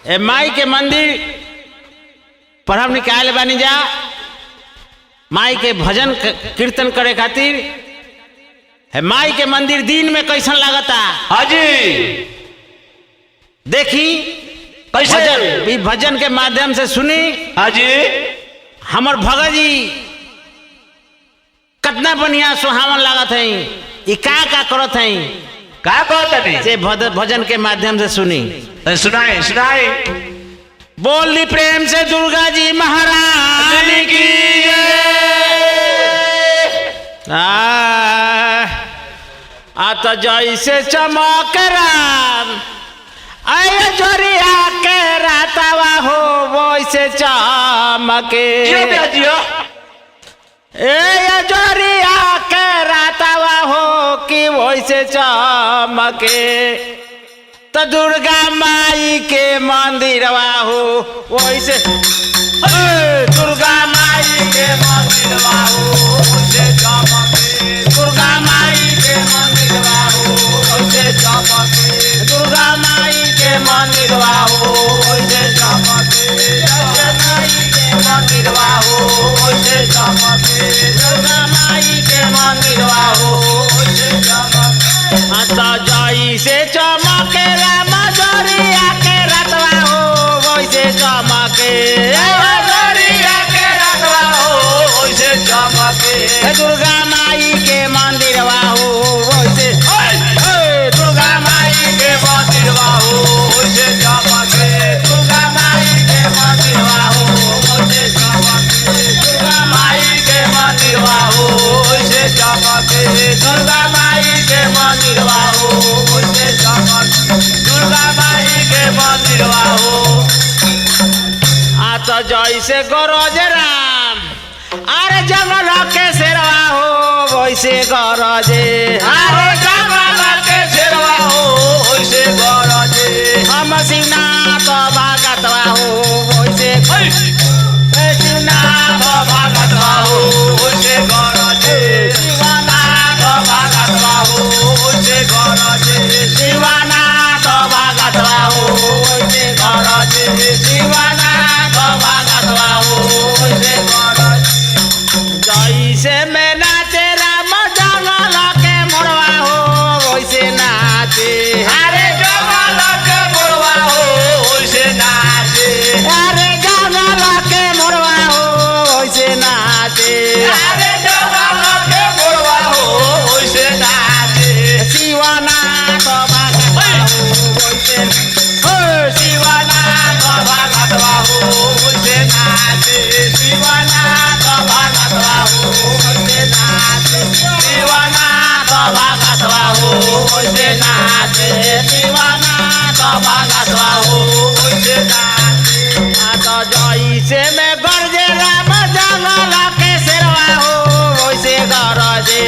ए माई के मंदिर पर हम निकाल बानी जा माई के भजन कीर्तन करे खातिर। है माई के मंदिर दिन में कैसन लागता? हाजी देखी कैसे? भजन, भजन के माध्यम से सुनी। हाजी हमर भगत जी कितना बढ़िया सुहावन लागत है। ये का करत है? का कहता नहीं से भजन के माध्यम से सुनी। सुनाए सुनाए। बोली प्रेम से दुर्गा जी महारानी की। आता जैसे चमक राम आय जोरिया के रातवा हो वैसे चमके। जियो ए जोरिया के रातवा हो कि वैसे चमके। तो दुर्गा माई के मंदिरवा हो वैसे दुर्गा माई के मंदिरवा हो वैसे चमके। दुर्गा माई के मंदिरवा हो वैसे चमके। दुर्गा माई के मंदिरवा हो वैसे चमके। दुर्गा माई के मंदिरवा हो वैसे चमके। दुर्गा माई के मंदिरवा हो वैसे चमके। आता जाई से चमके राम जोरिया के रतवा हो वैसे चमके। जोरिया के रतवा हो वैसे चमके। दुर्गा माई के मंदिरवा हो वैसे दुर्गा माई के मंदिरवा हो वैसे चमके। दुर्गा माई के मंदिरवा हो वैसे चमके। दुर्गा माई के मंदिरवा हो वैसे चमके। दुर्गा माई के मंदिरवा हो वैसे चमके। दुर्गा माई के मंदिरवा हो। आता जैसे गरज राम अरे जंगल के शेरवा हो वैसे गरजे। अरे जंगल के शेरवा हो वैसे गरजे। हम शिवनाथ भगतवा हो वैसे शिवनाथ भगतवा हो वैसे गरजे। शिवनाथ भगतवा हो वैसे गरजे। शिवनाथ भगतवा हो वैसे गरजे। शिवनाथ भगतवा हो वैसे गरजे। जैसे में नाचे राम जंगल के मोरवा हो वैसे नाचे। अरे जंगल के मोरवा हो वैसे नाचे। अरे जंगल के मोरवा हो वैसे नाचे। अरे जंगल के मोरवा हो वैसे नाचे। शिवनाथ भगतवा हो वैसे शिवनाथ भगतवा हो वैसे नाचे। शिवनाथ भगतवा हो वैसे नाचे। शिवनाथ भगतवा हो वैसे नाचे। शिवनाथ भगतवा हो वैसे नाचे। आता जैसे में गरजे राम जंगल के शेरवा हो वैसे गरजे।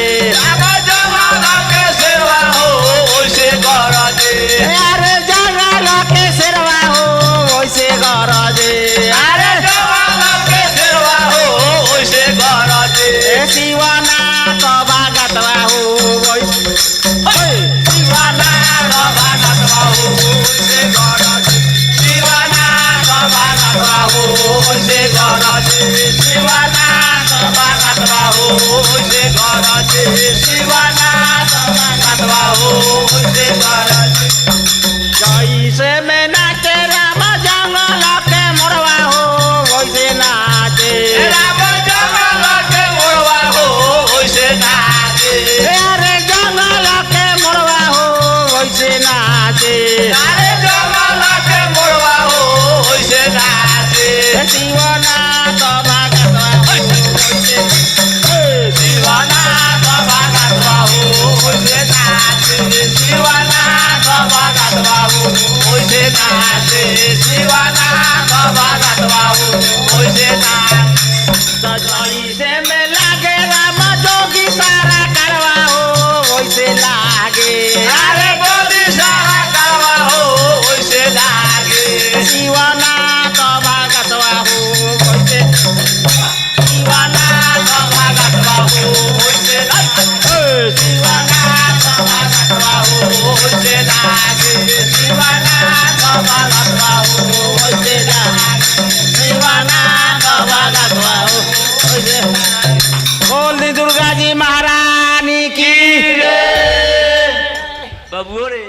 जंगल के शेरवा हो वैसे गरजे। अरे जंगल के शेरवा हो वैसे गरजे। अरे जंगल के शेरवा हो वैसे गरजे। शिवनाथ भगतवा हो वैसे शिवनाथ भगतवा हो वैसे गरजे। शिवनाथ भगतवा हो वैसे गरजे। शिवनाथ भगतवा हो वैसे गरजे। शिवनाथ भगतवा हो वैसे गरजे। जैसे में नाचे राम जंगल के मोरवा हो वैसे नाचे। राम जंगल के मोरवा हो वैसे नाचे। अरे जंगल के मोरवा हो वैसे नाचे। अरे जंगल के मोरवा हो वैसे नाचे। शिवनाथ भगतवा हो वैसे शिवनाथ भगतवा हो वैसे नाचे। शिवनाथ भगतवा हो वैसे नाचे। शिवनाथ भगतवा हो वैसे नाचे। जैसे में लागे राम जोगी सारा करवा हो वैसे लागे। अरे जोगी सारा करवा हो वैसे लागे। शिवनाथ भगतवा हो वैसे शिवनाथ भगतवा हो वैसे शिवनाथ भगतवा हो वैसे लागे। शिवनाथ भगतवा हो बोल दी दुर्गा जी महारानी की बबुओ रे